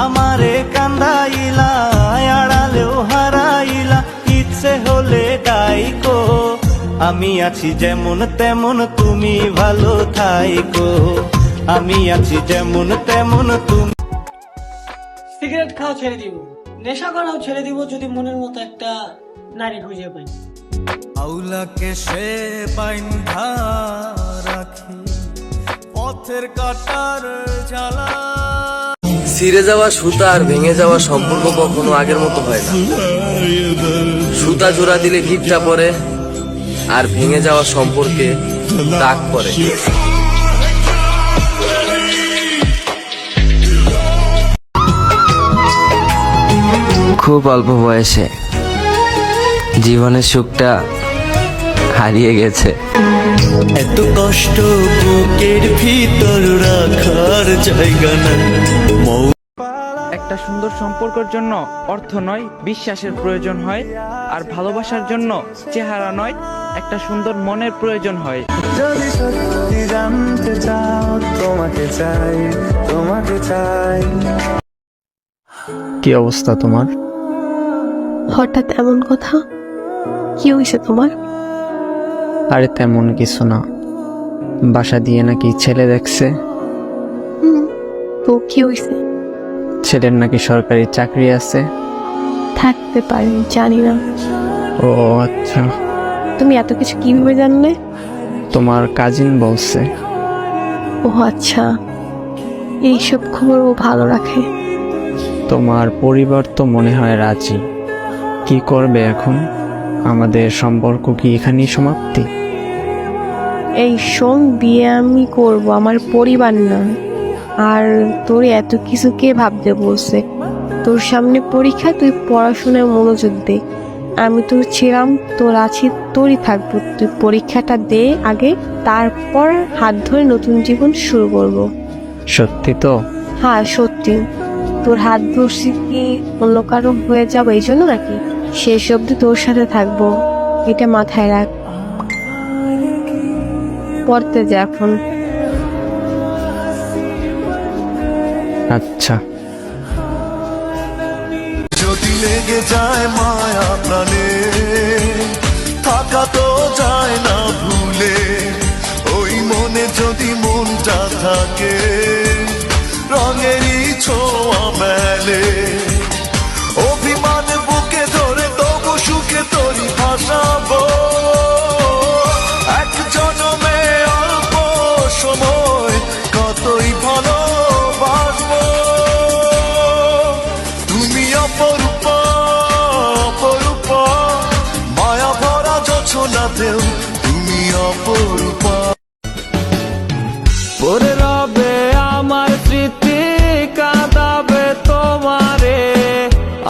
আমারে কান্দাইলা আড়ালেও হারাইলা, ইচ্ছে হলে ডাইকো, আমি আছি যেমন তেমন তুমি ভালো থাইকো, আমি আছি যেমন তেমন তুমি। সিগারেট খাওয়া ছেড়ে দিব, নেশা করাও ছেড়ে দিব যদি মনের মতো একটা নারী খুঁজে পাই। আউলাকে সে বাইন্ধা রাখি পথের কাটার জ্বালা। ছিঁড়ে যাওয়া সুতা আর ভেঙে যাওয়া সম্পর্ক কখনো আগের মতো হয় না। সুতা জোড়া দিলে গিটটা পড়ে, আর ভেঙে যাওয়া সম্পর্কে দাগ পড়ে। খুব অল্প বয়সে জীবনের সুখটা হারিয়ে গেছে। এত কষ্ট বুকের ভিতর রাখার জায়গা নাই। একটা সুন্দর সম্পর্কের জন্য অর্থ নয়, বিশ্বাসের প্রয়োজন হয়। আর ভালোবাসার জন্য চেহারা নয়, একটা সুন্দর মনের প্রয়োজন হয়। যদি সত্যি জানতে চাও, তোমাকে চাই, তোমাকে চাই। কি অবস্থা তোমার? হঠাৎ এমন কথা, কি হয়েছে তোমার? আরে তেমন কিছু না, বাসা দিয়ে নাকি ছেলে দেখছে। তো কি হয়েছে? ছেলের নাকি সরকারি চাকরি আছে। থাকতে পারে, জানি না। ও আচ্ছা, তুমি এত কিছু কিভাবে জানলে? তোমার কাজিন বলছে। ও আচ্ছা, এইসব খবর ও ভালো রাখে। তোমার পরিবার তো মনে হয় রাজি। কি করবে এখন? আমাদের সম্পর্ক কি এখানেই সমাপ্তি? এই শোন, বিয়ে আমি করব, আমার পরিবার না। আর তোর এত কিছু কে ভাবতে বলছে? তোর সামনে পরীক্ষা, তুই পড়াশোনায় মনোযোগ দে। আমি তোর ছিলাম, তোর আছি, তোরই থাকবো। তুই পরীক্ষাটা দে আগে, তারপর হাত ধরে নতুন জীবন শুরু করব। সত্যি তো? হ্যাঁ সত্যি। তোর হাত ধরছি কি অন্য কারো হয়ে যাবো এই জন্য নাকি? শেষ অব্দি তোর সাথে থাকবো, এটা মাথায় রাখ। পড়তে যা এখন। আচ্ছা। যদি লেগে যায় মায়া প্রাণে, থাকা তো যায় না ভুলে। ওই মনে যদি মনটা থাকে, রঙেরই ছোঁয়া মেলে। অভিমান বুকে ধরে তবু সুখে তোরই ভাসাবো। এক জনমে অল্প সময় কতই ভালোবাসবো। তুমি অপরূপা, অপরূপা, মায়া ভরা জোছনাতেও তুমি অপরূপা। পরে রবে আমার স্মৃতি, কাঁদাবে তোমারে।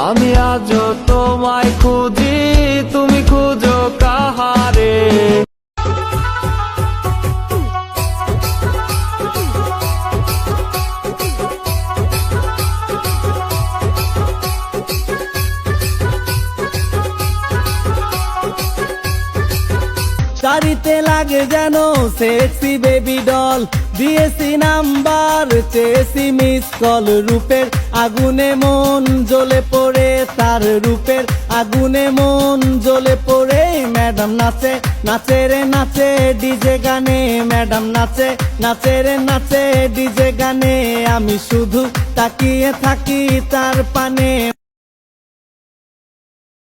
আমি আজও তোমায় খুঁজি, তুমি খুঁজো কাহারে। গাড়িতে লাগে যেন সেক্সি বেবি ডল, দিয়েছি নাম্বার, চেয়েছি মিস কল। রূপের আগুনে মন জ্বলে পড়ে, তার রূপের আগুনে মন জ্বলে পড়ে। ম্যাডাম নাচে, নাচে রে নাচে ডিজে গানে। ম্যাডাম নাচে, নাচে রে নাচে ডিজে গানে। আমি শুধু তাকিয়ে থাকি তার পানে।